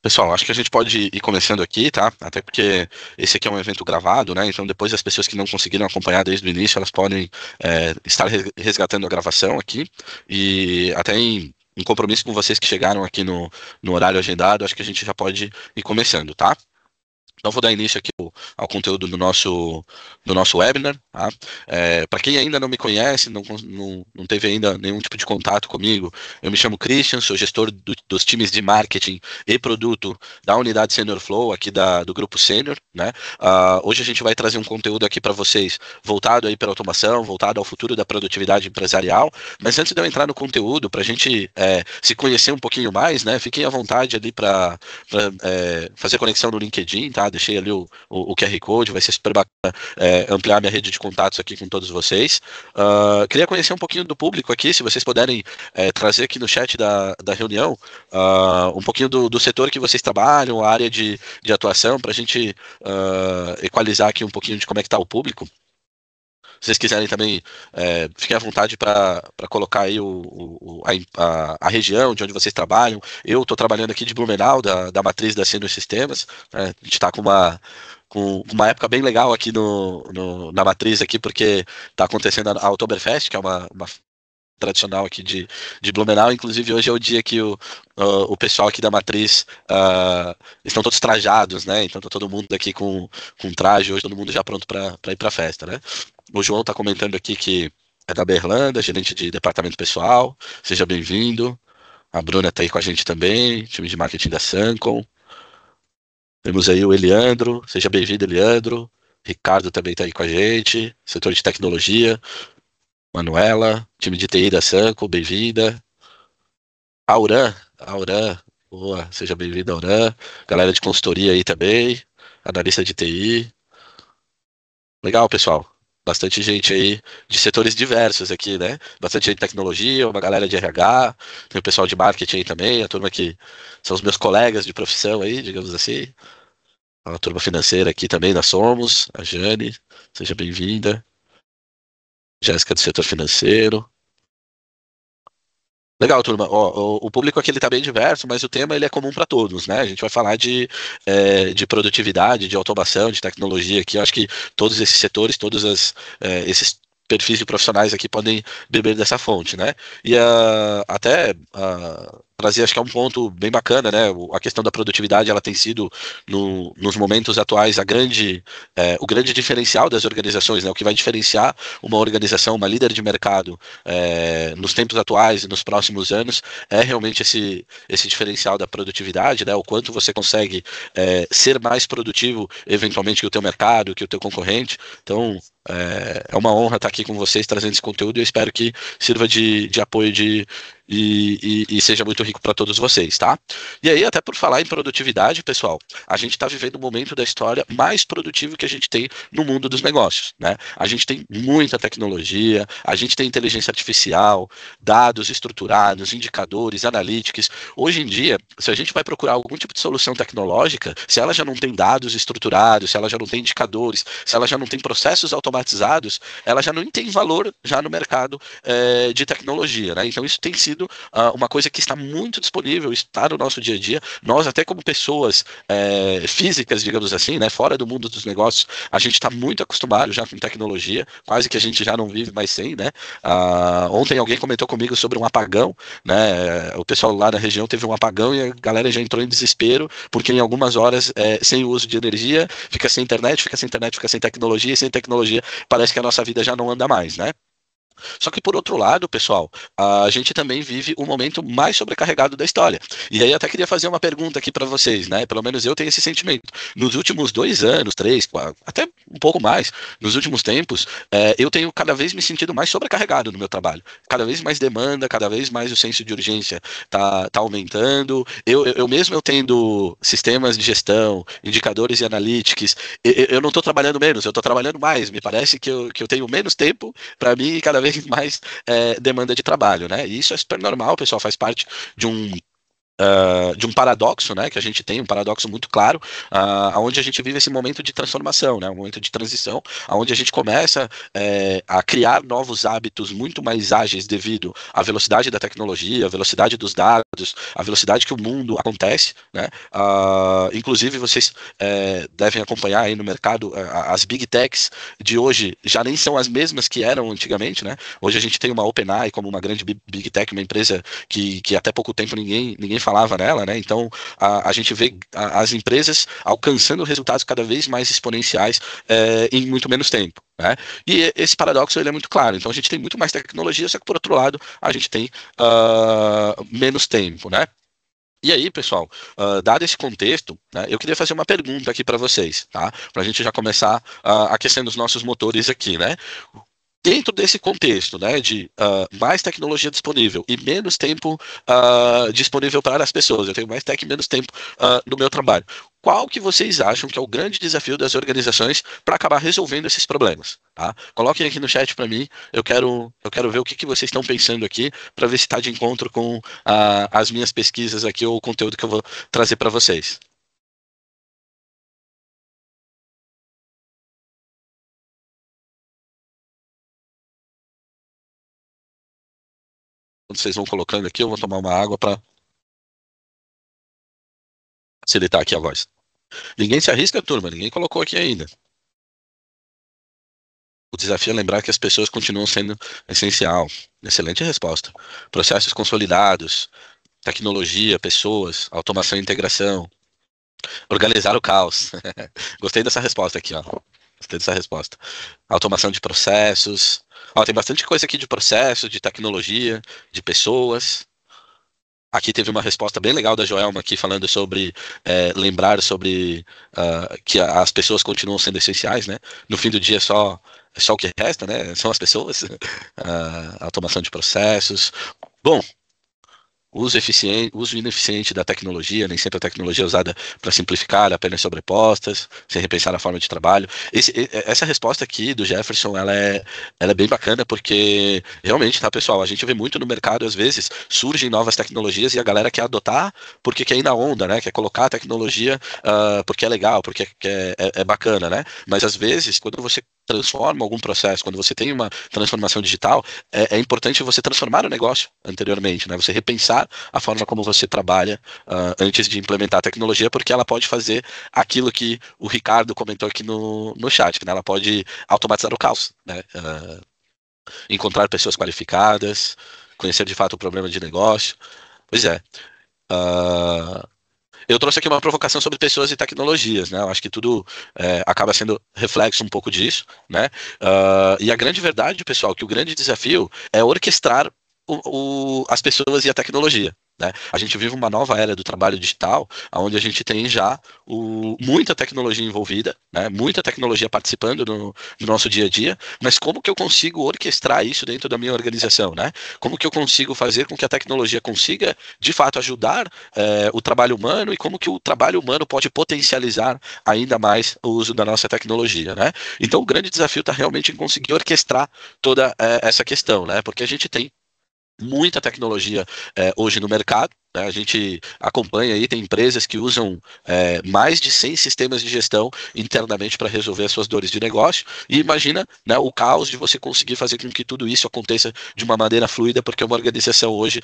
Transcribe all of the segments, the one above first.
Pessoal, acho que a gente pode ir começando aqui, tá? Até porque esse aqui é um evento gravado, né? Então depois as pessoas que não conseguiram acompanhar desde o início, elas podem estar resgatando a gravação aqui. E até em compromisso com vocês que chegaram aqui no horário agendado, acho que a gente já pode ir começando, tá? Então, vou dar início aqui ao conteúdo do nosso webinar. Tá? Para quem ainda não me conhece, não teve ainda nenhum tipo de contato comigo, eu me chamo Christian, sou gestor dos times de marketing e produto da unidade Senior Flow, aqui do Grupo Sênior. Né? Hoje a gente vai trazer um conteúdo aqui para vocês voltado aí para automação, voltado ao futuro da produtividade empresarial. Mas antes de eu entrar no conteúdo, para a gente se conhecer um pouquinho mais, né? Fiquem à vontade ali para fazer conexão no LinkedIn, tá? Deixei ali o QR Code, vai ser super bacana ampliar minha rede de contatos aqui com todos vocês. Queria conhecer um pouquinho do público aqui, se vocês puderem trazer aqui no chat da reunião um pouquinho do setor que vocês trabalham, a área de atuação, para a gente equalizar aqui um pouquinho de como é que está o público. Se vocês quiserem também, fiquem à vontade para colocar aí a região de onde vocês trabalham. Eu estou trabalhando aqui de Blumenau, da matriz da Senior Sistemas. Né? A gente está com uma época bem legal aqui na matriz aqui, porque está acontecendo a Oktoberfest, que é uma tradicional aqui de Blumenau. Inclusive, hoje é o dia que o pessoal aqui da matriz estão todos trajados, né? Então tá todo mundo aqui com traje, hoje todo mundo já pronto para ir para a festa, né? O João está comentando aqui que é da Berlândia, gerente de departamento pessoal. Seja bem-vindo. A Bruna está aí com a gente também, time de marketing da Sancom. Temos aí o Eliandro. Seja bem-vindo, Eliandro. Ricardo também está aí com a gente, setor de tecnologia. Manuela, time de TI da Sancom, bem-vinda. Auran, boa, seja bem-vinda, Auran. Galera de consultoria aí também, analista de TI. Legal, pessoal. Bastante gente aí de setores diversos aqui, né? Bastante gente de tecnologia, uma galera de RH, tem o pessoal de marketing aí também, a turma que são os meus colegas de profissão aí, digamos assim. A turma financeira aqui também, nós somos. A Jane, seja bem-vinda. Jéssica do setor financeiro. Legal, turma. Ó, o público aqui ele tá bem diverso, mas o tema ele é comum para todos, né? A gente vai falar de produtividade, de automação, de tecnologia aqui. Eu acho que todos esses setores, esses perfis de profissionais aqui podem beber dessa fonte, né? E até trazer, acho que é um ponto bem bacana, né? A questão da produtividade, ela tem sido, nos momentos atuais, o grande diferencial das organizações, né? O que vai diferenciar uma organização, uma líder de mercado, nos tempos atuais e nos próximos anos, é realmente esse diferencial da produtividade, né? O quanto você consegue ser mais produtivo, eventualmente, que o teu mercado, que o teu concorrente. Então, é uma honra estar aqui com vocês, trazendo esse conteúdo, e eu espero que sirva de apoio e seja muito rico para todos vocês, tá? E aí, até por falar em produtividade, pessoal, a gente está vivendo um momento da história mais produtivo que a gente tem no mundo dos negócios, né? A gente tem muita tecnologia, a gente tem inteligência artificial, dados estruturados, indicadores, analytics. Hoje em dia, se a gente vai procurar algum tipo de solução tecnológica, se ela já não tem dados estruturados, se ela já não tem indicadores, se ela já não tem processos automatizados, ela já não tem valor já no mercado de tecnologia, né? Então isso tem sido uma coisa que está muito disponível, está no nosso dia a dia. Nós, até como pessoas físicas, digamos assim, né, fora do mundo dos negócios, a gente está muito acostumado já com tecnologia, quase que a gente já não vive mais sem, né? Ontem alguém comentou comigo sobre um apagão, né? O pessoal lá na região teve um apagão e a galera já entrou em desespero, porque em algumas horas, sem o uso de energia, fica sem internet, fica sem tecnologia, e sem tecnologia parece que a nossa vida já não anda mais, né? Só que por outro lado, pessoal, a gente também vive o momento mais sobrecarregado da história. E aí eu até queria fazer uma pergunta aqui para vocês, né? Pelo menos eu tenho esse sentimento. Nos últimos 2 anos, 3, 4, até um pouco mais, nos últimos tempos, eu tenho cada vez me sentido mais sobrecarregado no meu trabalho. Cada vez mais demanda, cada vez mais o senso de urgência tá aumentando. Eu mesmo eu tendo sistemas de gestão, indicadores e analytics, eu não estou trabalhando menos, eu estou trabalhando mais. Me parece que eu tenho menos tempo para mim e cada vez mais demanda de trabalho, né? E isso é super normal, pessoal, faz parte de um de um paradoxo, né, que a gente tem, um paradoxo muito claro, onde a gente vive esse momento de transformação, né, um momento de transição, onde a gente começa a criar novos hábitos muito mais ágeis devido à velocidade da tecnologia, à velocidade dos dados, à velocidade que o mundo acontece, né, inclusive vocês devem acompanhar aí no mercado as Big Techs de hoje já nem são as mesmas que eram antigamente, né, hoje a gente tem uma OpenAI como uma grande Big Tech, uma empresa que até pouco tempo ninguém falava nela, né? Então a gente vê as empresas alcançando resultados cada vez mais exponenciais em muito menos tempo, né? E esse paradoxo ele é muito claro. Então a gente tem muito mais tecnologia, só que por outro lado a gente tem menos tempo, né? E aí, pessoal, dado esse contexto, né, eu queria fazer uma pergunta aqui para vocês, tá? Para a gente já começar aquecendo os nossos motores aqui, né? Dentro desse contexto, né, de mais tecnologia disponível e menos tempo disponível para as pessoas, eu tenho mais tech e menos tempo no meu trabalho. Qual que vocês acham que é o grande desafio das organizações para acabar resolvendo esses problemas? Tá? Coloquem aqui no chat para mim, eu quero ver o que vocês estão pensando aqui, para ver se está de encontro com as minhas pesquisas aqui ou o conteúdo que eu vou trazer para vocês. Quando vocês vão colocando aqui, eu vou tomar uma água para facilitar aqui a voz. Ninguém se arrisca, turma, ninguém colocou aqui ainda. O desafio é lembrar que as pessoas continuam sendo essencial. Excelente resposta. Processos consolidados, tecnologia, pessoas, automação e integração, organizar o caos. Gostei dessa resposta aqui, ó. Gostei dessa resposta. Automação de processos. Ó, tem bastante coisa aqui de processo, de tecnologia, de pessoas. Aqui teve uma resposta bem legal da Joelma aqui falando sobre lembrar sobre que as pessoas continuam sendo essenciais, né? No fim do dia é só o que resta, né? São as pessoas, a automação de processos. Bom, uso ineficiente da tecnologia, nem sempre a tecnologia é usada para simplificar, apenas sobrepostas, sem repensar a forma de trabalho. Essa resposta aqui do Jefferson, ela é bem bacana, porque realmente, tá, pessoal, a gente vê muito no mercado, às vezes, surgem novas tecnologias e a galera quer adotar porque quer ir na onda, né? Quer colocar a tecnologia porque é legal, porque é bacana, né? Mas às vezes, quando você transforma algum processo, quando você tem uma transformação digital, é importante você transformar o negócio anteriormente, né? Você repensar a forma como você trabalha antes de implementar a tecnologia, porque ela pode fazer aquilo que o Ricardo comentou aqui no chat, né? Ela pode automatizar o caos, né? Encontrar pessoas qualificadas, conhecer de fato o problema de negócio. Pois é. Eu trouxe aqui uma provocação sobre pessoas e tecnologias, né? Eu acho que tudo acaba sendo reflexo um pouco disso, né? E a grande verdade, pessoal, que o grande desafio é orquestrar as pessoas e a tecnologia. Né? A gente vive uma nova era do trabalho digital, onde a gente tem já muita tecnologia envolvida, né? Muita tecnologia participando no nosso dia a dia, mas como que eu consigo orquestrar isso dentro da minha organização? Né? Como que eu consigo fazer com que a tecnologia consiga, de fato, ajudar o trabalho humano e como que o trabalho humano pode potencializar ainda mais o uso da nossa tecnologia? Né? Então, o grande desafio está realmente em conseguir orquestrar toda essa questão, né? Porque a gente tem muita tecnologia hoje no mercado, né? A gente acompanha aí, tem empresas que usam mais de 100 sistemas de gestão internamente para resolver as suas dores de negócio, e imagina, né, o caos de você conseguir fazer com que tudo isso aconteça de uma maneira fluida, porque uma organização hoje,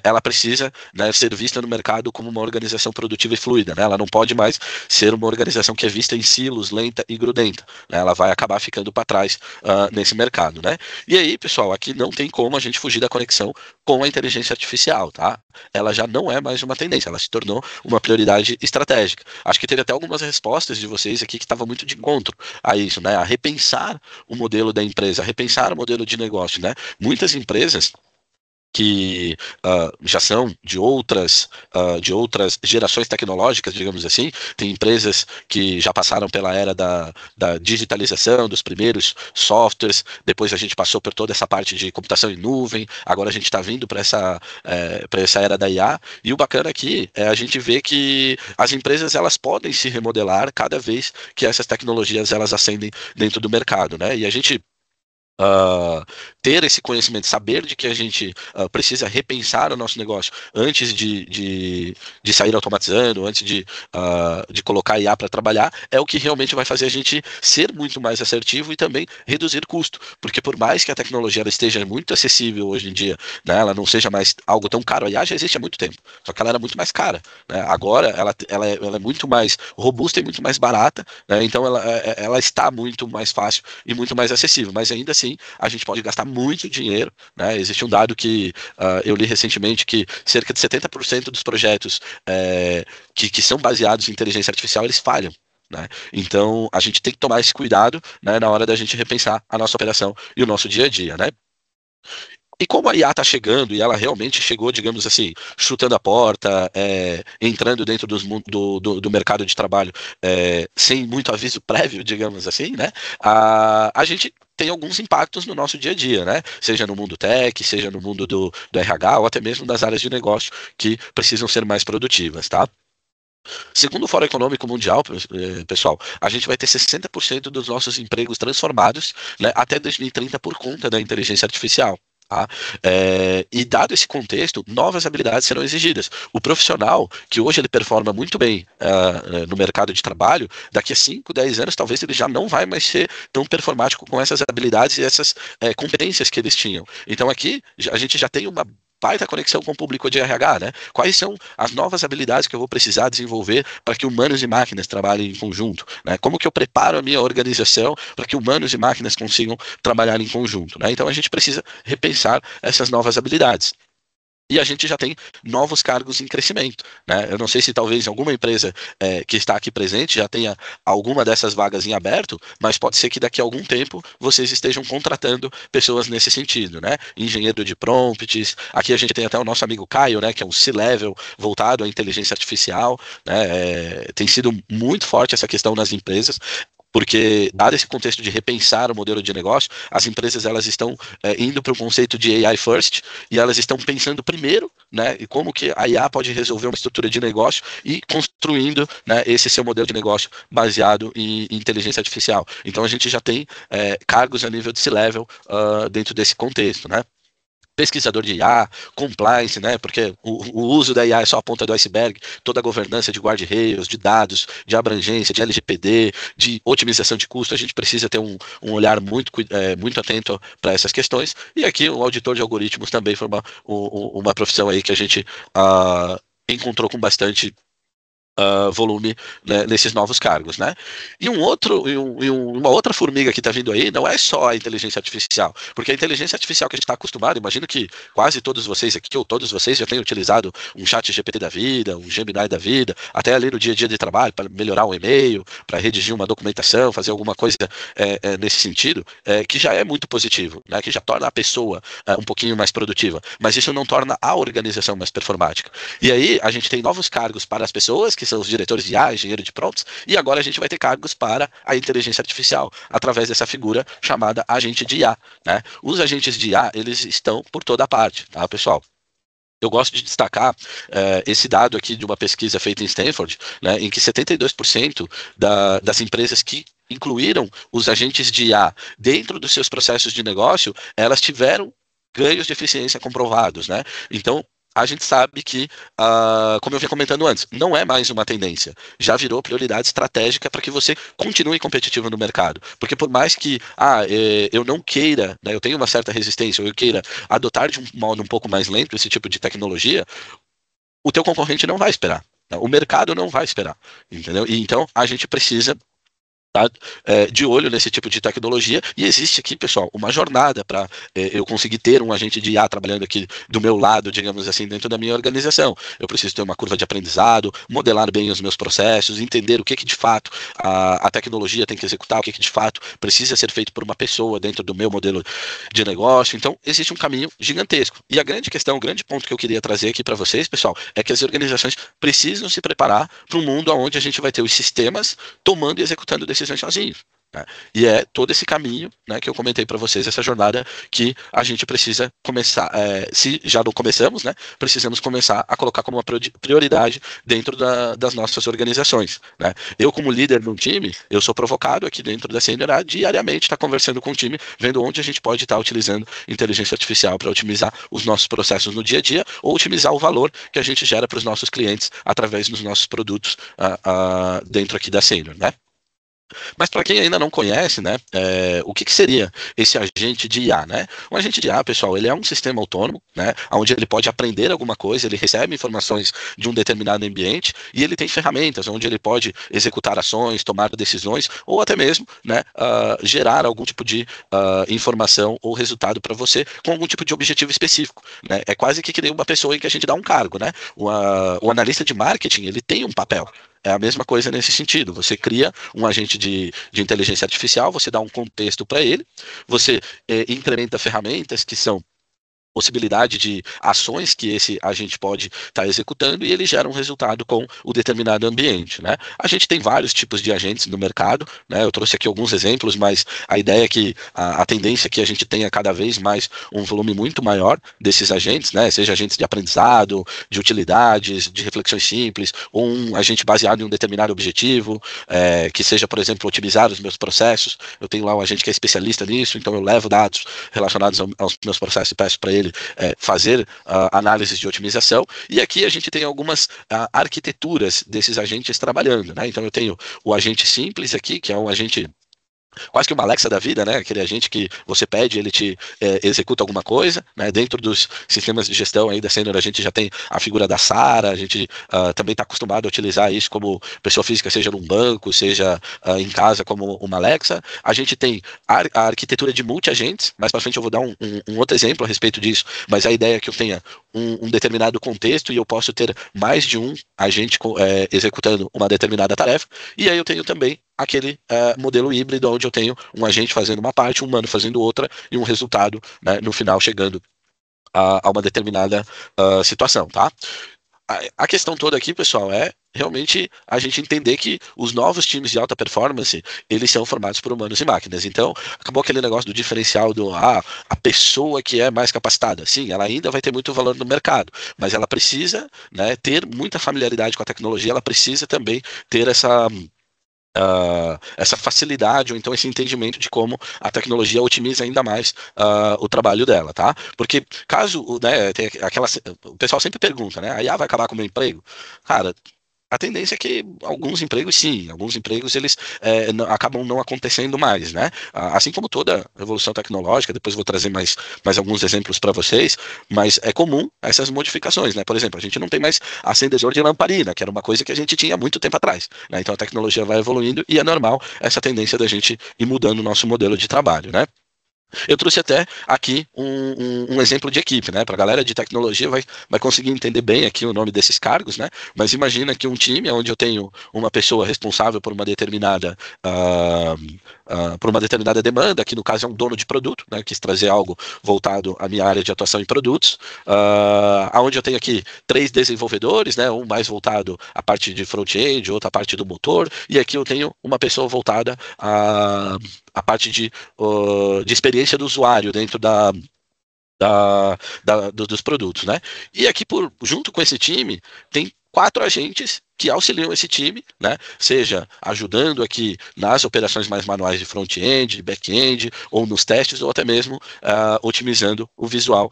ela precisa, né, ser vista no mercado como uma organização produtiva e fluida, né? Ela não pode mais ser uma organização que é vista em silos, lenta e grudenta, né? Ela vai acabar ficando para trás nesse mercado, né? E aí, pessoal, aqui não tem como a gente fugir da conexão com a inteligência artificial, tá? Ela já não é mais uma tendência, ela se tornou uma prioridade estratégica. Acho que teve até algumas respostas de vocês aqui que estavam muito de encontro a isso, né? A repensar o modelo da empresa, a repensar o modelo de negócio, né? Muitas empresas que já são de outras gerações tecnológicas, digamos assim. Tem empresas que já passaram pela era da digitalização, dos primeiros softwares, depois a gente passou por toda essa parte de computação em nuvem, agora a gente está vindo para essa era da IA, e o bacana aqui é a gente ver que as empresas elas podem se remodelar cada vez que essas tecnologias elas ascendem dentro do mercado, né? E a gente uh, ter esse conhecimento, saber de que a gente precisa repensar o nosso negócio antes de sair automatizando, antes de colocar IA para trabalhar, é o que realmente vai fazer a gente ser muito mais assertivo e também reduzir custo. Porque por mais que a tecnologia ela esteja muito acessível hoje em dia, né, ela não seja mais algo tão caro, a IA já existe há muito tempo, só que ela era muito mais cara. Né? Agora ela é muito mais robusta e muito mais barata, né? Então ela está muito mais fácil e muito mais acessível, mas ainda assim a gente pode gastar muito dinheiro, né? Existe um dado que eu li recentemente que cerca de 70% dos projetos que são baseados em inteligência artificial, eles falham. Né? Então, a gente tem que tomar esse cuidado, né, na hora da gente repensar a nossa operação e o nosso dia a dia. Né? E como a IA está chegando, e ela realmente chegou, digamos assim, chutando a porta, entrando dentro do mercado de trabalho sem muito aviso prévio, digamos assim, né? A gente tem alguns impactos no nosso dia a dia, né? Seja no mundo tech, seja no mundo do RH, ou até mesmo das áreas de negócio que precisam ser mais produtivas, tá? Segundo o Fórum Econômico Mundial, pessoal, a gente vai ter 60% dos nossos empregos transformados, né, até 2030 por conta da inteligência artificial. Tá? E dado esse contexto, novas habilidades serão exigidas. O profissional, que hoje ele performa muito bem no mercado de trabalho, daqui a 5, 10 anos, talvez ele já não vai mais ser tão performático com essas habilidades e essas competências que eles tinham. Então aqui a gente já tem uma baita conexão com o público de RH, né? Quais são as novas habilidades que eu vou precisar desenvolver para que humanos e máquinas trabalhem em conjunto, né? Como que eu preparo a minha organização para que humanos e máquinas consigam trabalhar em conjunto, né? Então a gente precisa repensar essas novas habilidades. E a gente já tem novos cargos em crescimento. Né? Eu não sei se talvez alguma empresa que está aqui presente já tenha alguma dessas vagas em aberto, mas pode ser que daqui a algum tempo vocês estejam contratando pessoas nesse sentido. Né? Engenheiro de prompts, aqui a gente tem até o nosso amigo Caio, né, que é um C-Level voltado à inteligência artificial. Né? Tem sido muito forte essa questão nas empresas. Porque, dado esse contexto de repensar o modelo de negócio, as empresas elas estão indo para o conceito de AI first e elas estão pensando primeiro, né, e como que a IA pode resolver uma estrutura de negócio e construindo, né, esse seu modelo de negócio baseado em inteligência artificial. Então, a gente já tem cargos a nível de C-level dentro desse contexto, né? Pesquisador de IA, compliance, né? Porque o uso da IA é só a ponta do iceberg, toda a governança de guarda-rails, de dados, de abrangência, de LGPD, de otimização de custo, a gente precisa ter um olhar muito atento para essas questões. E aqui o auditor de algoritmos também foi uma profissão aí que a gente encontrou com bastante volume, né, nesses novos cargos, né? E uma outra formiga que está vindo aí não é só a inteligência artificial, porque a inteligência artificial que a gente está acostumado, imagino que quase todos vocês aqui, ou todos vocês já tenham utilizado um chat GPT da vida, um Gemini da vida, até ali no dia a dia de trabalho, para melhorar um e-mail, para redigir uma documentação, fazer alguma coisa nesse sentido, que já é muito positivo, né? Que já torna a pessoa um pouquinho mais produtiva, mas isso não torna a organização mais performática. E aí a gente tem novos cargos para as pessoas que são os diretores de IA, engenheiro de prompts, e agora a gente vai ter cargos para a inteligência artificial, através dessa figura chamada agente de IA. Né? Os agentes de IA, eles estão por toda parte, tá, pessoal? Eu gosto de destacar esse dado aqui de uma pesquisa feita em Stanford, né, em que 72% das empresas que incluíram os agentes de IA dentro dos seus processos de negócio, elas tiveram ganhos de eficiência comprovados, né? Então, a gente sabe que, como eu vinha comentando antes, não é mais uma tendência. Já virou prioridade estratégica para que você continue competitivo no mercado. Porque por mais que eu não queira, né, eu tenho uma certa resistência, ou eu queira adotar de um modo um pouco mais lento esse tipo de tecnologia, o teu concorrente não vai esperar. Né? O mercado não vai esperar. Entendeu? E então a gente precisa tá, de olho nesse tipo de tecnologia, e existe aqui, pessoal, uma jornada para eu conseguir ter um agente de IA trabalhando aqui do meu lado, digamos assim, dentro da minha organização. Eu preciso ter uma curva de aprendizado, modelar bem os meus processos, entender o que de fato a tecnologia tem que executar, o que de fato precisa ser feito por uma pessoa dentro do meu modelo de negócio. Então, existe um caminho gigantesco. E a grande questão, o grande ponto que eu queria trazer aqui para vocês, pessoal, é que as organizações precisam se preparar para um mundo onde a gente vai ter os sistemas tomando e executando decisões sozinhos. né? E é todo esse caminho, né, que eu comentei para vocês, essa jornada que a gente precisa começar, se já não começamos, né, precisamos começar a colocar como uma prioridade dentro das nossas organizações, né? Eu, como líder de um time, eu sou provocado aqui dentro da Senior a diariamente estar conversando com o time, vendo onde a gente pode estar utilizando inteligência artificial para otimizar os nossos processos no dia a dia ou otimizar o valor que a gente gera para os nossos clientes através dos nossos produtos dentro aqui da Senior, né? Mas para quem ainda não conhece, né, o que seria esse agente de IA, né? Um agente de IA, pessoal, ele é um sistema autônomo, né, onde ele pode aprender alguma coisa, ele recebe informações de um determinado ambiente e ele tem ferramentas onde ele pode executar ações, tomar decisões ou até mesmo, né, gerar algum tipo de informação ou resultado para você com algum tipo de objetivo específico, né? É quase que nem uma pessoa em que a gente dá um cargo, né? O analista de marketing, ele tem um papel. É a mesma coisa nesse sentido. Você cria um agente de inteligência artificial, você dá um contexto para ele, você incrementa ferramentas que são possibilidade de ações que esse agente pode estar executando e ele gera um resultado com o determinado ambiente, né? A gente tem vários tipos de agentes no mercado, né? Eu trouxe aqui alguns exemplos, mas a ideia é que a tendência é que a gente tenha cada vez mais um volume muito maior desses agentes, né? Seja agentes de aprendizado, de utilidades, de reflexões simples, ou um agente baseado em um determinado objetivo, que seja, por exemplo, otimizar os meus processos. Eu tenho lá um agente que é especialista nisso, então eu levo dados relacionados aos meus processos e peço para ele fazer análises de otimização, e aqui a gente tem algumas arquiteturas desses agentes trabalhando, né? Então eu tenho o agente simples aqui, que é um agente quase que uma Alexa da vida, né? Aquele agente que você pede, ele te executa alguma coisa, né? Dentro dos sistemas de gestão aí da Senior, a gente já tem a figura da Sara, a gente também está acostumado a utilizar isso como pessoa física, seja num banco, seja em casa como uma Alexa. A gente tem a arquitetura de multi-agentes, mais para frente eu vou dar um outro exemplo a respeito disso, mas a ideia é que eu tenha um determinado contexto e eu posso ter mais de um agente executando uma determinada tarefa, e aí eu tenho também aquele modelo híbrido onde eu tenho um agente fazendo uma parte, um humano fazendo outra e um resultado, né, no final chegando a uma determinada situação, tá? A questão toda aqui, pessoal, é realmente a gente entender que os novos times de alta performance, eles são formados por humanos e máquinas. Então, acabou aquele negócio do diferencial a pessoa que é mais capacitada. Sim, ela ainda vai ter muito valor no mercado, mas ela precisa, né, ter muita familiaridade com a tecnologia, ela precisa também ter essa facilidade ou então esse entendimento de como a tecnologia otimiza ainda mais o trabalho dela, tá? Porque caso, né, tem o pessoal sempre pergunta, né, a IA vai acabar com o meu emprego? Cara, a tendência é que alguns empregos, sim, alguns empregos eles acabam não acontecendo mais, né? Assim como toda revolução tecnológica, depois vou trazer mais alguns exemplos para vocês, mas é comum essas modificações, né? Por exemplo, a gente não tem mais acendedor de lamparina, que era uma coisa que a gente tinha há muito tempo atrás, né? Então a tecnologia vai evoluindo e é normal essa tendência da gente ir mudando o nosso modelo de trabalho, né? Eu trouxe até aqui um exemplo de equipe, né? Para a galera de tecnologia vai conseguir entender bem aqui o nome desses cargos, né? Mas imagina que um time onde eu tenho uma pessoa responsável por uma determinada demanda, que no caso é um dono de produto, né? Quis trazer algo voltado à minha área de atuação em produtos, onde eu tenho aqui 3 desenvolvedores, né? Um mais voltado à parte de front-end, outra à parte do motor, e aqui eu tenho uma pessoa voltada à parte de experiência do usuário dentro dos produtos, né? E aqui, junto com esse time, tem 4 agentes que auxiliam esse time, né? Seja ajudando aqui nas operações mais manuais de front-end, de back-end, ou nos testes, ou até mesmo otimizando o visual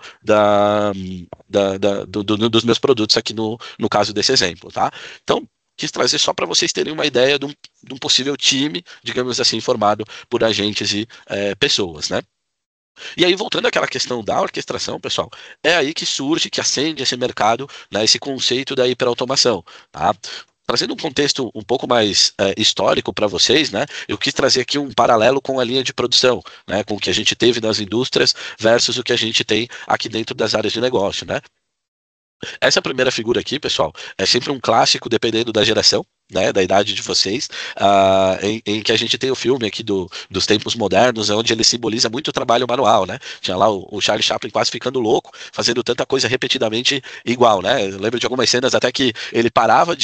dos meus produtos aqui no caso desse exemplo, tá? Então, quis trazer só para vocês terem uma ideia de um possível time, digamos assim, formado por agentes e pessoas, né? E aí, voltando àquela questão da orquestração, pessoal, é aí que surge, que acende esse mercado, né, esse conceito da hiperautomação, tá? Trazendo um contexto um pouco mais histórico para vocês, né? Eu quis trazer aqui um paralelo com a linha de produção, né? Com o que a gente teve nas indústrias versus o que a gente tem aqui dentro das áreas de negócio, né? Essa primeira figura aqui, pessoal, é sempre um clássico dependendo da geração, né, da idade de vocês, em que a gente tem o filme aqui dos tempos modernos, onde ele simboliza muito o trabalho manual, né? Tinha lá o Charlie Chaplin quase ficando louco, fazendo tanta coisa repetidamente igual, né? Eu lembro de algumas cenas até que ele parava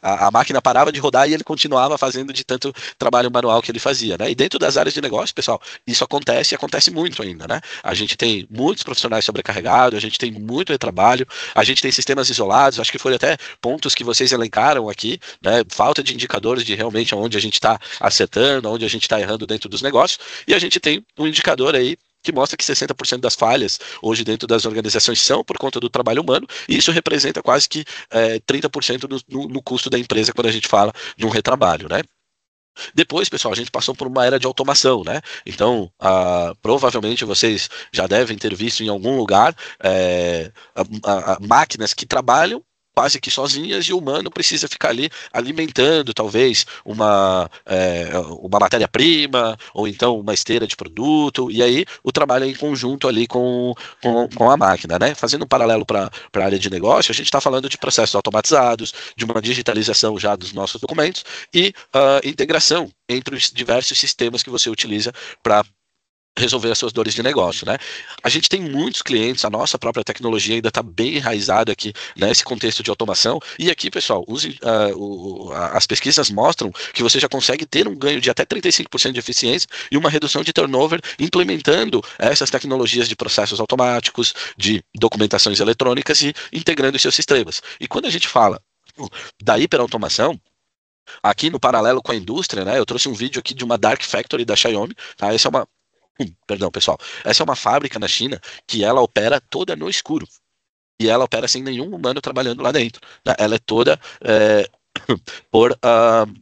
a máquina parava de rodar e ele continuava fazendo de tanto trabalho manual que ele fazia, né? E dentro das áreas de negócio, pessoal, isso acontece e acontece muito ainda, né? A gente tem muitos profissionais sobrecarregados, a gente tem muito retrabalho, a gente tem sistemas isolados, acho que foram até pontos que vocês elencaram aqui, né? Falta de indicadores de realmente onde a gente está acertando, onde a gente está errando dentro dos negócios, e a gente tem um indicador aí que mostra que 60% das falhas hoje dentro das organizações são por conta do trabalho humano, e isso representa quase que 30% no custo da empresa quando a gente fala de um retrabalho, né? Depois, pessoal, a gente passou por uma era de automação, né? Então, provavelmente vocês já devem ter visto em algum lugar máquinas que trabalham quase que sozinhas e o humano precisa ficar ali alimentando talvez uma matéria-prima ou então uma esteira de produto, e aí o trabalho é em conjunto ali com a máquina, né? Fazendo um paralelo para a área de negócio, a gente está falando de processos automatizados, de uma digitalização já dos nossos documentos e integração entre os diversos sistemas que você utiliza para resolver as suas dores de negócio, né? A gente tem muitos clientes, a nossa própria tecnologia ainda está bem enraizada aqui nesse contexto de automação, e aqui, pessoal, as pesquisas mostram que você já consegue ter um ganho de até 35% de eficiência e uma redução de turnover implementando essas tecnologias de processos automáticos, de documentações eletrônicas e integrando os seus sistemas. E quando a gente fala da hiperautomação, aqui no paralelo com a indústria, né, eu trouxe um vídeo aqui de uma Dark Factory da Xiaomi, tá? Essa é uma Perdão, pessoal. Essa é uma fábrica na China que ela opera toda no escuro. E ela opera sem nenhum humano trabalhando lá dentro, né? Ela é toda por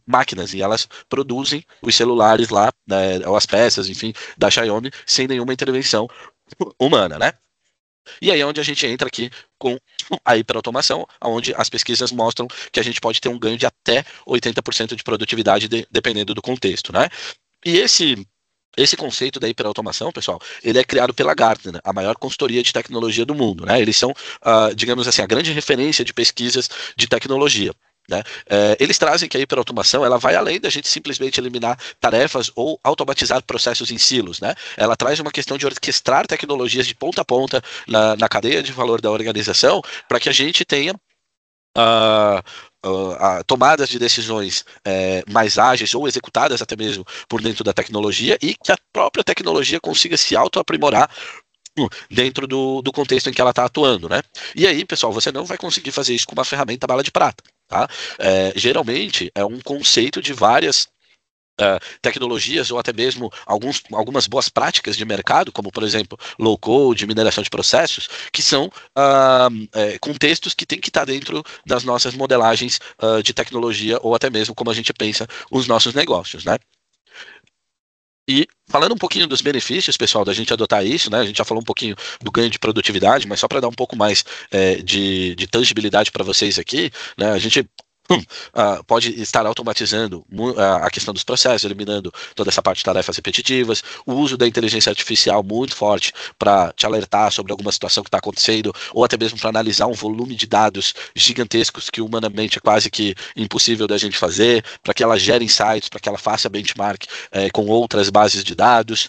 máquinas, e elas produzem os celulares lá, né, ou as peças, enfim, da Xiaomi, sem nenhuma intervenção humana, né? E aí é onde a gente entra aqui com a hiperautomação, onde as pesquisas mostram que a gente pode ter um ganho de até 80% de produtividade, dependendo do contexto, né? E esse conceito da hiperautomação, pessoal, ele é criado pela Gartner, a maior consultoria de tecnologia do mundo, né? Eles são, digamos assim, a grande referência de pesquisas de tecnologia, né? Eles trazem que a hiperautomação ela vai além da gente simplesmente eliminar tarefas ou automatizar processos em silos, né? Ela traz uma questão de orquestrar tecnologias de ponta a ponta na cadeia de valor da organização para que a gente tenha tomadas de decisões mais ágeis ou executadas até mesmo por dentro da tecnologia, e que a própria tecnologia consiga se autoaprimorar dentro do contexto em que ela está atuando, né? E aí, pessoal, você não vai conseguir fazer isso com uma ferramenta bala de prata, tá? Geralmente é um conceito de várias tecnologias ou até mesmo algumas boas práticas de mercado, como por exemplo low code, mineração de processos, que são contextos que tem que estar dentro das nossas modelagens de tecnologia, ou até mesmo como a gente pensa os nossos negócios, né? E falando um pouquinho dos benefícios, pessoal, da gente adotar isso, né? A gente já falou um pouquinho do ganho de produtividade, mas só para dar um pouco mais de tangibilidade para vocês aqui, né? A gente pode estar automatizando a questão dos processos, eliminando toda essa parte de tarefas repetitivas, o uso da inteligência artificial muito forte para te alertar sobre alguma situação que está acontecendo, ou até mesmo para analisar um volume de dados gigantescos que humanamente é quase que impossível da gente fazer, para que ela gere insights, para que ela faça benchmark com outras bases de dados.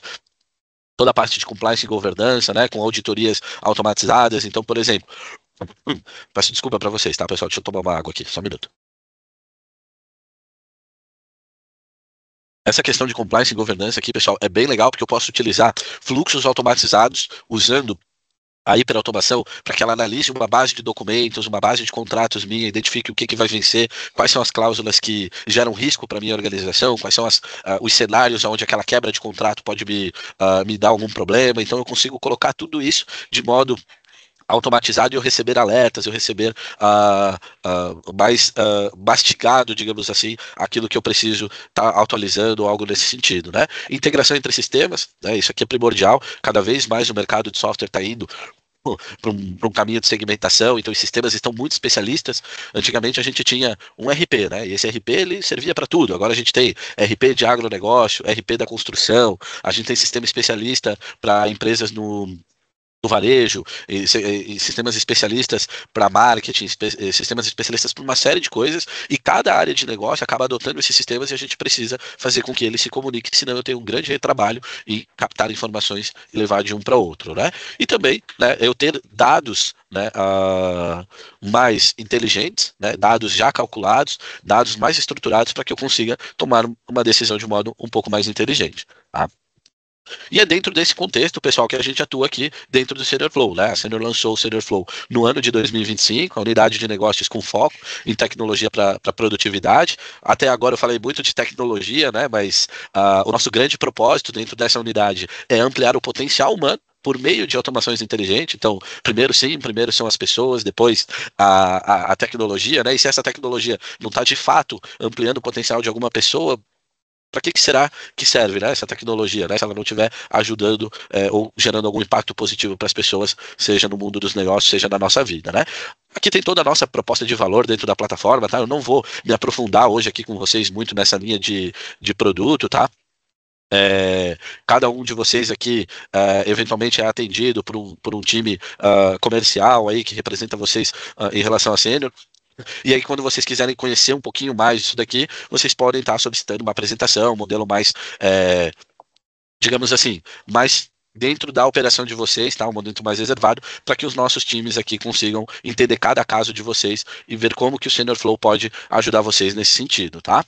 Toda a parte de compliance e governança, né, com auditorias automatizadas. Então, por exemplo, peço desculpa para vocês, tá, pessoal? Deixa eu tomar uma água aqui, só um minuto. Essa questão de compliance e governança aqui, pessoal, é bem legal, porque eu posso utilizar fluxos automatizados usando a hiperautomação para que ela analise uma base de documentos, uma base de contratos minha, identifique o que vai vencer, quais são as cláusulas que geram risco para minha organização, quais são os cenários onde aquela quebra de contrato pode me dar algum problema. Então eu consigo colocar tudo isso de modo automatizado, e eu receber alertas, eu receber mais mastigado, digamos assim, aquilo que eu preciso estar atualizando, ou algo nesse sentido, né? Integração entre sistemas, né? Isso aqui é primordial. Cada vez mais o mercado de software está indo para um caminho de segmentação, então os sistemas estão muito especialistas. Antigamente a gente tinha um RP, né? E esse RP ele servia para tudo. Agora a gente tem RP de agronegócio, RP da construção, a gente tem sistema especialista para empresas no do varejo, e sistemas especialistas para marketing, sistemas especialistas para uma série de coisas, e cada área de negócio acaba adotando esses sistemas e a gente precisa fazer com que eles se comuniquem, senão eu tenho um grande retrabalho em captar informações e levar de um para outro, né? E também, né, eu ter dados, né, mais inteligentes, né, dados já calculados, dados mais estruturados para que eu consiga tomar uma decisão de modo um pouco mais inteligente, tá? E é dentro desse contexto, pessoal, que a gente atua aqui dentro do Senior Flow, né? A Senior lançou o Senior Flow no ano de 2025, a unidade de negócios com foco em tecnologia para produtividade. Até agora eu falei muito de tecnologia, né? Mas o nosso grande propósito dentro dessa unidade é ampliar o potencial humano por meio de automações inteligentes. Então, primeiro são as pessoas, depois a tecnologia, né? E se essa tecnologia não está de fato ampliando o potencial de alguma pessoa, para que será que serve, né, essa tecnologia, né, se ela não estiver ajudando ou gerando algum impacto positivo para as pessoas, seja no mundo dos negócios, seja na nossa vida, né? Aqui tem toda a nossa proposta de valor dentro da plataforma, tá? Eu não vou me aprofundar hoje aqui com vocês muito nessa linha de produto, tá? Cada um de vocês aqui eventualmente é atendido por um time comercial aí que representa vocês em relação a sênior. E aí, quando vocês quiserem conhecer um pouquinho mais disso daqui, vocês podem estar solicitando uma apresentação, um modelo mais, digamos assim, mais dentro da operação de vocês, tá? Um modelo mais reservado, para que os nossos times aqui consigam entender cada caso de vocês e ver como que o Senior Flow pode ajudar vocês nesse sentido, tá?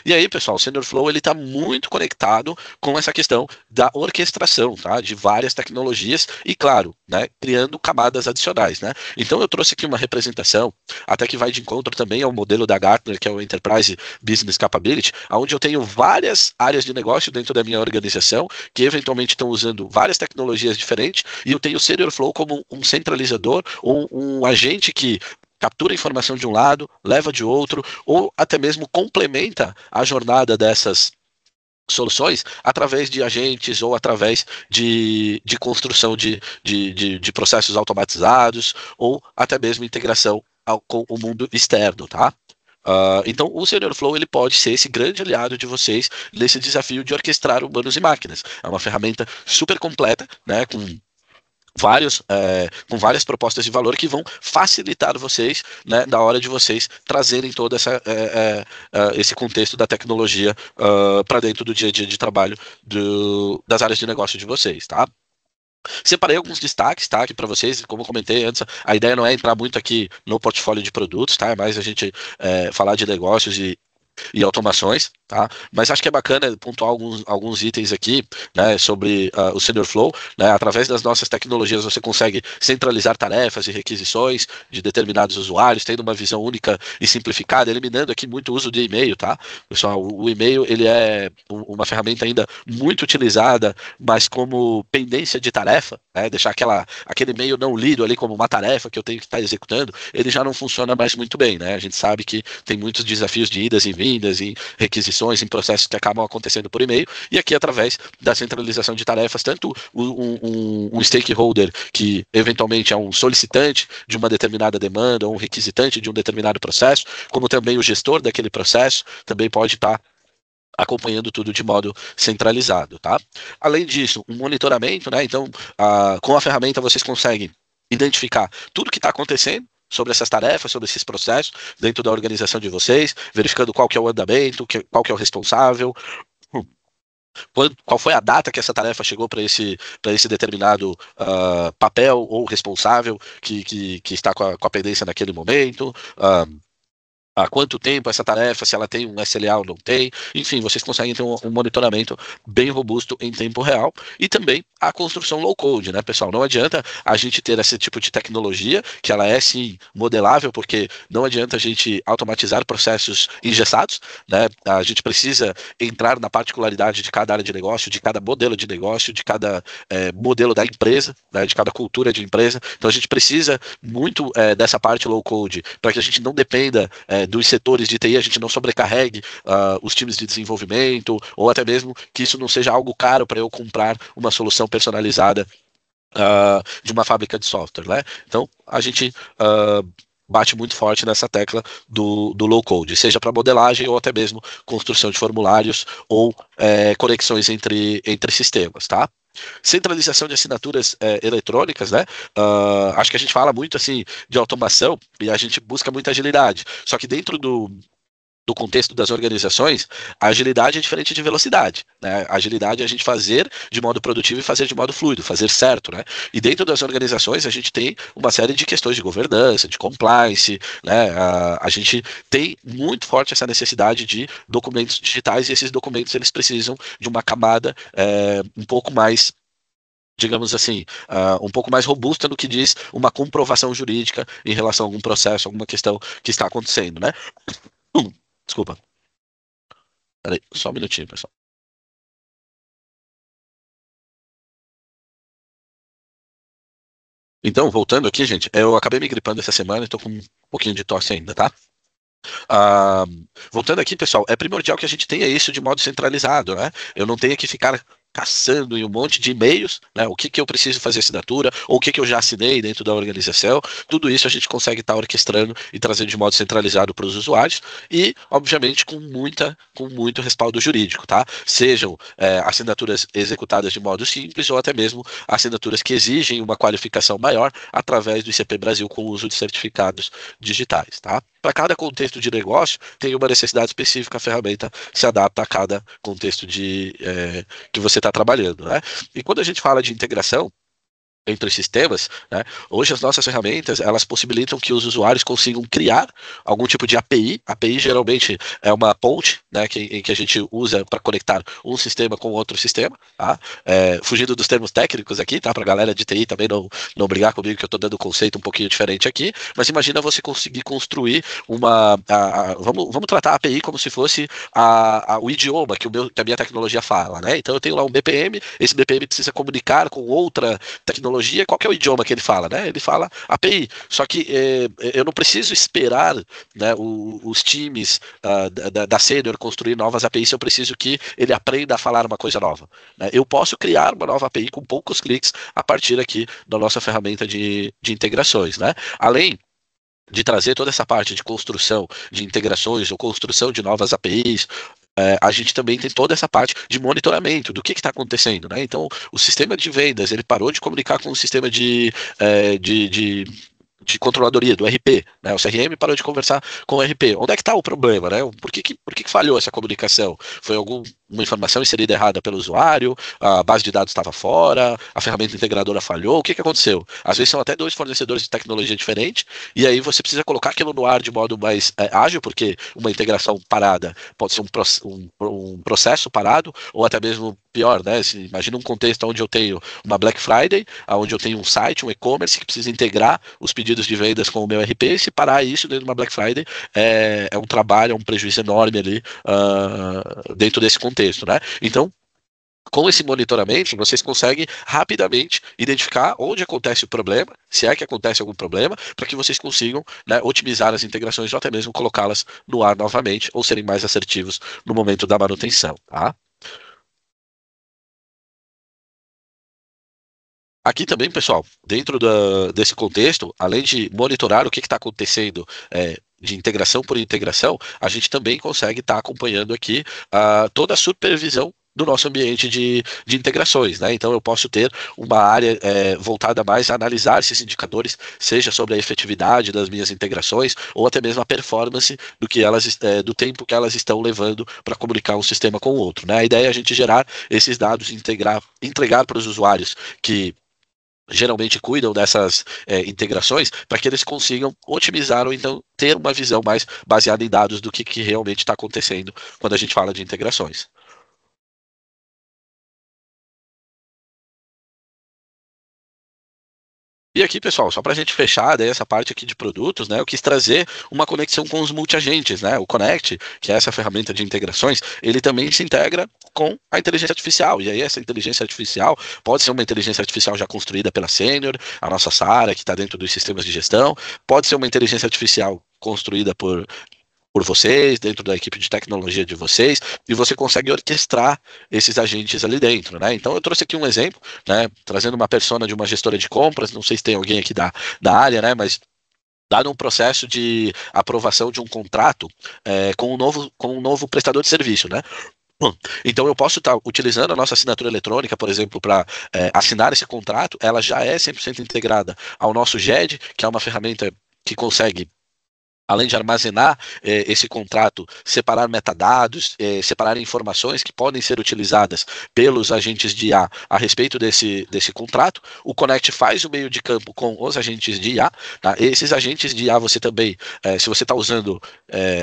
E aí, pessoal, o Senior Flow ele está muito conectado com essa questão da orquestração, tá? De várias tecnologias e, claro, né, criando camadas adicionais, né? Então eu trouxe aqui uma representação, até que vai de encontro também ao modelo da Gartner, que é o Enterprise Business Capability, onde eu tenho várias áreas de negócio dentro da minha organização que eventualmente estão usando várias tecnologias diferentes e eu tenho o Senior Flow como um centralizador ou um agente que captura informação de um lado, leva de outro, ou até mesmo complementa a jornada dessas soluções através de agentes ou através de construção de processos automatizados ou até mesmo integração com o mundo externo, tá? Então, o Senior Flow ele pode ser esse grande aliado de vocês nesse desafio de orquestrar humanos e máquinas. É uma ferramenta super completa, né, com várias propostas de valor que vão facilitar vocês, né, da hora de vocês trazerem todo esse contexto da tecnologia para dentro do dia a dia de trabalho das áreas de negócio de vocês, tá? Separei alguns destaques, tá, aqui para vocês, como eu comentei antes, a ideia não é entrar muito aqui no portfólio de produtos, tá, é mais a gente falar de negócios e automações, tá? Mas acho que é bacana pontuar alguns itens aqui, né, sobre o Senior Flow, né? Através das nossas tecnologias você consegue centralizar tarefas e requisições de determinados usuários, tendo uma visão única e simplificada, eliminando aqui muito uso de e-mail, tá? Pessoal, o e-mail ele é uma ferramenta ainda muito utilizada, mas como pendência de tarefa, né? Deixar aquele e-mail não lido ali como uma tarefa que eu tenho que estar executando, ele já não funciona mais muito bem, né? A gente sabe que tem muitos desafios de idas e vindas, em requisições, em processos que acabam acontecendo por e-mail, e aqui através da centralização de tarefas, tanto um stakeholder que eventualmente é um solicitante de uma determinada demanda, ou um requisitante de um determinado processo, como também o gestor daquele processo, também pode estar acompanhando tudo de modo centralizado, tá? Além disso, um monitoramento, né? Então, com a ferramenta vocês conseguem identificar tudo que está acontecendo sobre essas tarefas, sobre esses processos dentro da organização de vocês, verificando qual que é o andamento, qual que é o responsável, qual foi a data que essa tarefa chegou para esse determinado papel ou responsável que está com a pendência naquele momento, há quanto tempo essa tarefa, se ela tem um SLA ou não tem, enfim, vocês conseguem ter um monitoramento bem robusto em tempo real, e também a construção low code, né, pessoal? Não adianta a gente ter esse tipo de tecnologia, que ela é sim modelável, porque não adianta a gente automatizar processos engessados, né? A gente precisa entrar na particularidade de cada área de negócio, de cada modelo de negócio, de cada modelo da empresa, né, de cada cultura de empresa. Então a gente precisa muito dessa parte low code, para que a gente não dependa dos setores de TI, a gente não sobrecarregue os times de desenvolvimento, ou até mesmo que isso não seja algo caro para eu comprar uma solução personalizada de uma fábrica de software, né? Então, a gente bate muito forte nessa tecla do low code, seja para modelagem ou até mesmo construção de formulários ou conexões entre sistemas, tá? Centralização de assinaturas eletrônicas, né? Acho que a gente fala muito assim de automação e a gente busca muita agilidade. Só que dentro do contexto das organizações, a agilidade é diferente de velocidade, né? A agilidade é a gente fazer de modo produtivo e fazer de modo fluido, fazer certo, né? E dentro das organizações a gente tem uma série de questões de governança, de compliance, né? A gente tem muito forte essa necessidade de documentos digitais e esses documentos eles precisam de uma camada um pouco mais, digamos assim, um pouco mais robusta no que diz uma comprovação jurídica em relação a algum processo, alguma questão que está acontecendo, né? Desculpa. Peraí, só um minutinho, pessoal. Então, voltando aqui, gente, eu acabei me gripando essa semana e tô com um pouquinho de tosse ainda, tá? Ah, voltando aqui, pessoal, é primordial que a gente tenha isso de modo centralizado, né? Eu não tenha que ficar caçando em um monte de e-mails, né? O que que eu preciso fazer assinatura, ou o que que eu já assinei dentro da organização. Tudo isso a gente consegue estar orquestrando e trazendo de modo centralizado para os usuários e, obviamente, com muito respaldo jurídico, tá? Sejam assinaturas executadas de modo simples ou até mesmo assinaturas que exigem uma qualificação maior através do ICP Brasil com o uso de certificados digitais, tá? Para cada contexto de negócio, tem uma necessidade específica, a ferramenta se adapta a cada contexto que você está trabalhando, né? E quando a gente fala de integração entre os sistemas, né? Hoje as nossas ferramentas elas possibilitam que os usuários consigam criar algum tipo de API. API geralmente é uma ponte, né, em que a gente usa para conectar um sistema com outro sistema, tá? Fugindo dos termos técnicos aqui, tá? Para a galera de TI também não brigar comigo que eu estou dando um conceito um pouquinho diferente aqui, mas imagina você conseguir construir vamos tratar a API como se fosse o idioma que a minha tecnologia fala, né? Então eu tenho lá um BPM, esse BPM precisa comunicar com outra tecnologia. Qual que é o idioma que ele fala, né? Ele fala API. Só que eu não preciso esperar, né, os times da Senior construir novas APIs se eu preciso que ele aprenda a falar uma coisa nova, né? Eu posso criar uma nova API com poucos cliques a partir aqui da nossa ferramenta de integrações, né? Além de trazer toda essa parte de construção de integrações ou construção de novas APIs, a gente também tem toda essa parte de monitoramento do que está acontecendo, né? Então, o sistema de vendas ele parou de comunicar com o sistema de controladoria, do RP, né? O CRM parou de conversar com o RP. Onde é que está o problema, né? Por que falhou essa comunicação? Foi alguma informação inserida errada pelo usuário? A base de dados estava fora? A ferramenta integradora falhou? O que aconteceu? Às vezes são até dois fornecedores de tecnologia diferentes e aí você precisa colocar aquilo no ar de modo mais ágil, porque uma integração parada pode ser um processo parado ou até mesmo pior, né? Imagina um contexto onde eu tenho uma Black Friday, onde eu tenho um site, um e-commerce que precisa integrar os pedidos de vendas com o meu RP, e se parar isso dentro de uma Black Friday é um trabalho, é um prejuízo enorme ali dentro desse contexto, né? Então, com esse monitoramento, vocês conseguem rapidamente identificar onde acontece o problema, se é que acontece algum problema, para que vocês consigam, né, otimizar as integrações ou até mesmo colocá-las no ar novamente ou serem mais assertivos no momento da manutenção, tá? Aqui também, pessoal, dentro desse contexto, além de monitorar o que está acontecendo de integração por integração, a gente também consegue estar acompanhando aqui toda a supervisão do nosso ambiente de integrações, né? Então eu posso ter uma área voltada mais a analisar esses indicadores, seja sobre a efetividade das minhas integrações ou até mesmo a performance do tempo que elas estão levando para comunicar um sistema com o outro, né? A ideia é a gente gerar esses dados e entregar para os usuários que geralmente cuidam dessas integrações para que eles consigam otimizar ou então ter uma visão mais baseada em dados do que realmente está acontecendo quando a gente fala de integrações. E aqui, pessoal, só para a gente fechar daí essa parte aqui de produtos, né, eu quis trazer uma conexão com os multiagentes, né? O Connect, que é essa ferramenta de integrações, ele também se integra com a inteligência artificial. E aí essa inteligência artificial pode ser uma inteligência artificial já construída pela Senior, a nossa Sara, que está dentro dos sistemas de gestão, pode ser uma inteligência artificial construída por vocês, dentro da equipe de tecnologia de vocês, e você consegue orquestrar esses agentes ali dentro, né? Então eu trouxe aqui um exemplo, né? Trazendo uma persona de uma gestora de compras, não sei se tem alguém aqui da área, né? Mas dado um processo de aprovação de um contrato com um novo prestador de serviço, né? Bom, então eu posso estar utilizando a nossa assinatura eletrônica, por exemplo, para assinar esse contrato, ela já é 100% integrada ao nosso GED, que é uma ferramenta que consegue, além de armazenar esse contrato, separar metadados, separar informações que podem ser utilizadas pelos agentes de IA a respeito desse contrato. O Connect faz o meio de campo com os agentes de IA. Tá? Esses agentes de IA você também, se você está usando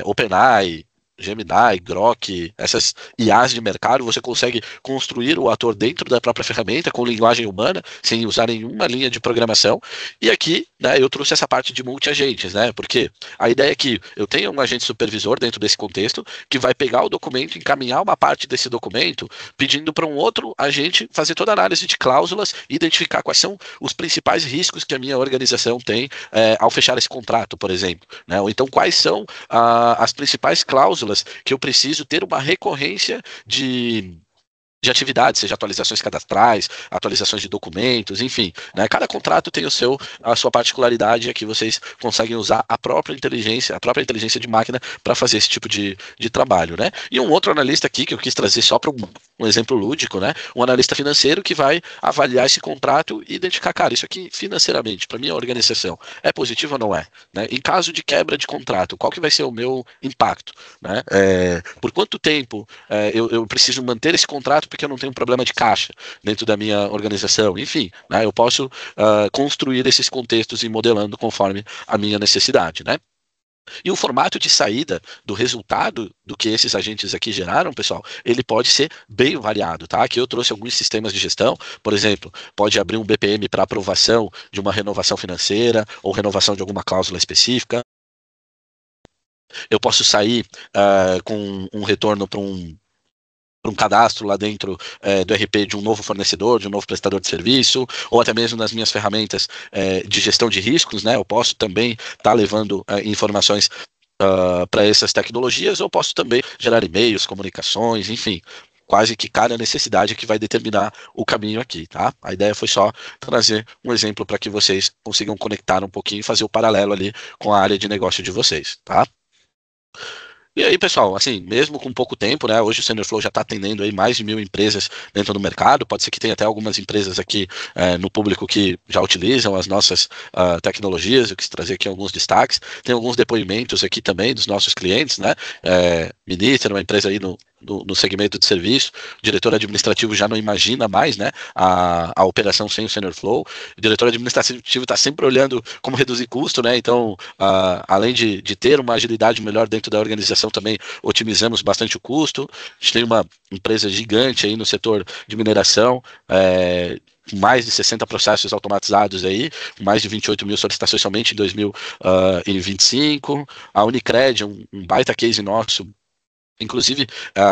OpenAI, Gemini, Grok, essas IAs de mercado, você consegue construir o ator dentro da própria ferramenta com linguagem humana, sem usar nenhuma linha de programação. E aqui, né, eu trouxe essa parte de multi-agentes, né? Porque a ideia é que eu tenha um agente supervisor dentro desse contexto que vai pegar o documento, encaminhar uma parte desse documento, pedindo para um outro agente fazer toda a análise de cláusulas e identificar quais são os principais riscos que a minha organização tem ao fechar esse contrato, por exemplo. Né? Ou então, quais são as principais cláusulas que eu preciso ter uma recorrência de atividades, seja atualizações cadastrais, atualizações de documentos, enfim, né? Cada contrato tem a sua particularidade e aqui vocês conseguem usar a própria inteligência de máquina para fazer esse tipo de trabalho, né? E um outro analista aqui que eu quis trazer só para um exemplo lúdico, né? Um analista financeiro que vai avaliar esse contrato e identificar, cara, isso aqui financeiramente, para minha organização, é positivo ou não é? Né? Em caso de quebra de contrato, qual que vai ser o meu impacto? Né? Por quanto tempo eu preciso manter esse contrato porque eu não tenho um problema de caixa dentro da minha organização. Enfim, né, eu posso construir esses contextos e modelando conforme a minha necessidade, né? E o formato de saída do resultado do que esses agentes aqui geraram, pessoal, ele pode ser bem variado, tá? Aqui eu trouxe alguns sistemas de gestão, por exemplo, pode abrir um BPM para aprovação de uma renovação financeira ou renovação de alguma cláusula específica. Eu posso sair com um retorno para um cadastro lá dentro do RP de um novo fornecedor, de um novo prestador de serviço, ou até mesmo nas minhas ferramentas de gestão de riscos, né? Eu posso também estar levando informações para essas tecnologias, ou posso também gerar e-mails, comunicações, enfim. Quase que cada necessidade que vai determinar o caminho aqui, tá? A ideia foi só trazer um exemplo para que vocês consigam conectar um pouquinho e fazer o paralelo ali com a área de negócio de vocês, tá? E aí, pessoal, assim, mesmo com pouco tempo, né? Hoje o SeniorFlow já está atendendo aí mais de 1.000 empresas dentro do mercado. Pode ser que tenha até algumas empresas aqui no público que já utilizam as nossas tecnologias. Eu quis trazer aqui alguns destaques. Tem alguns depoimentos aqui também dos nossos clientes, né? Minister, uma empresa aí no segmento de serviço, o diretor administrativo já não imagina mais, né, a operação sem o SeniorFlow. O diretor administrativo está sempre olhando como reduzir custo, né? Então, além de ter uma agilidade melhor dentro da organização, também otimizamos bastante o custo. A gente tem uma empresa gigante aí no setor de mineração, mais de 60 processos automatizados aí, mais de 28 mil solicitações somente em 2025. A Unicred, um baita case nosso. Inclusive,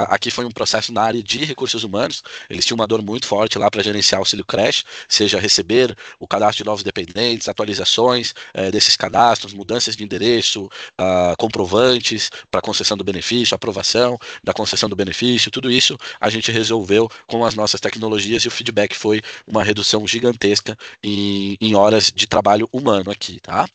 aqui foi um processo na área de recursos humanos. Eles tinham uma dor muito forte lá para gerenciar o auxílio creche, seja receber o cadastro de novos dependentes, atualizações desses cadastros, mudanças de endereço, comprovantes para concessão do benefício, aprovação da concessão do benefício, tudo isso a gente resolveu com as nossas tecnologias e o feedback foi uma redução gigantesca em horas de trabalho humano aqui, tá?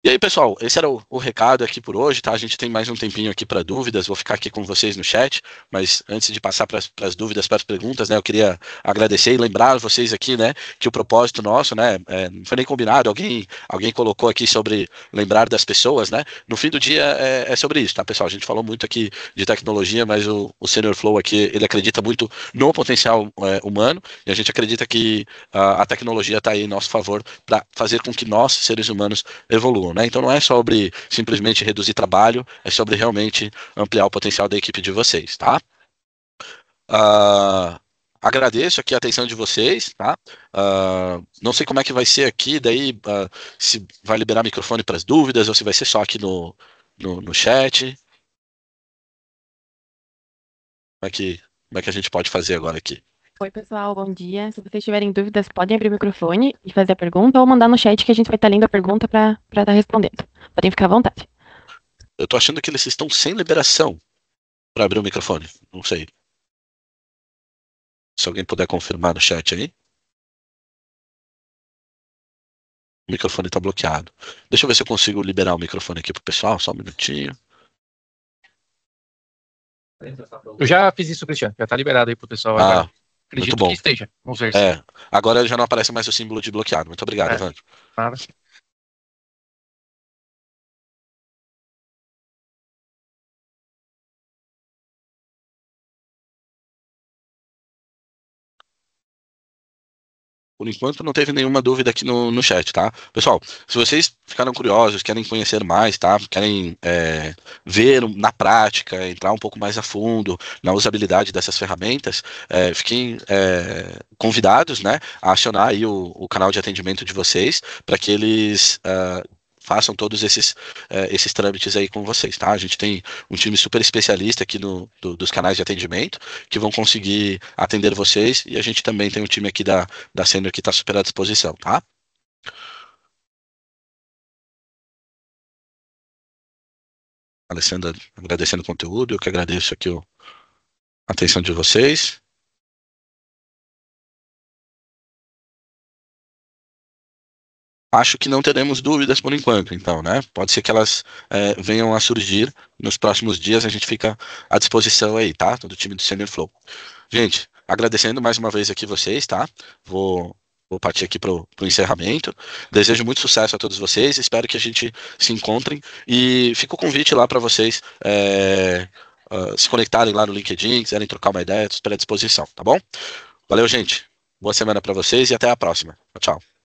E aí, pessoal, esse era o recado aqui por hoje, tá? A gente tem mais um tempinho aqui para dúvidas, vou ficar aqui com vocês no chat, mas antes de passar para as dúvidas, para as perguntas, né, eu queria agradecer e lembrar vocês aqui, né, que o propósito nosso, né, não foi nem combinado, alguém colocou aqui sobre lembrar das pessoas, né? No fim do dia é sobre isso, tá, pessoal? A gente falou muito aqui de tecnologia, mas o SeniorFlow aqui, ele acredita muito no potencial humano e a gente acredita que a tecnologia está aí em nosso favor para fazer com que nós, seres humanos, evoluam. Né? Então não é sobre simplesmente reduzir trabalho, é sobre realmente ampliar o potencial da equipe de vocês, tá? Agradeço aqui a atenção de vocês, tá? Não sei como é que vai ser aqui, daí se vai liberar microfone para as dúvidas ou se vai ser só aqui no chat. Como é que a gente pode fazer agora aqui? Oi, pessoal, bom dia. Se vocês tiverem dúvidas, podem abrir o microfone e fazer a pergunta ou mandar no chat que a gente vai estar lendo a pergunta para estar respondendo. Podem ficar à vontade. Eu tô achando que eles estão sem liberação para abrir o microfone. Não sei. Se alguém puder confirmar no chat aí. O microfone está bloqueado. Deixa eu ver se eu consigo liberar o microfone aqui pro pessoal, só um minutinho. Eu já fiz isso, Cristiano. Já tá liberado aí pro pessoal agora. Muito Acredito bom. que esteja. Vamos ver. Agora já não aparece mais o símbolo de bloqueado. Muito obrigado, Evandro. Nada. Por enquanto não teve nenhuma dúvida aqui no chat, tá? Pessoal, se vocês ficaram curiosos, querem conhecer mais, tá? Querem ver na prática, entrar um pouco mais a fundo na usabilidade dessas ferramentas, fiquem convidados, né, a acionar aí o canal de atendimento de vocês para que eles façam todos esses trâmites aí com vocês, tá? A gente tem um time super especialista aqui dos canais de atendimento que vão conseguir atender vocês e a gente também tem um time aqui da Sênior que está super à disposição, tá? Alessandra agradecendo o conteúdo, eu que agradeço aqui a atenção de vocês. Acho que não teremos dúvidas por enquanto, então, né? Pode ser que elas venham a surgir nos próximos dias, a gente fica à disposição aí, tá? Todo o time do Senior Flow. Gente, agradecendo mais uma vez aqui vocês, tá? Vou partir aqui pro encerramento. Desejo muito sucesso a todos vocês, espero que a gente se encontrem e fica o convite lá para vocês se conectarem lá no LinkedIn, quiserem trocar uma ideia, estou à disposição, tá bom? Valeu, gente. Boa semana para vocês e até a próxima. Tchau, tchau.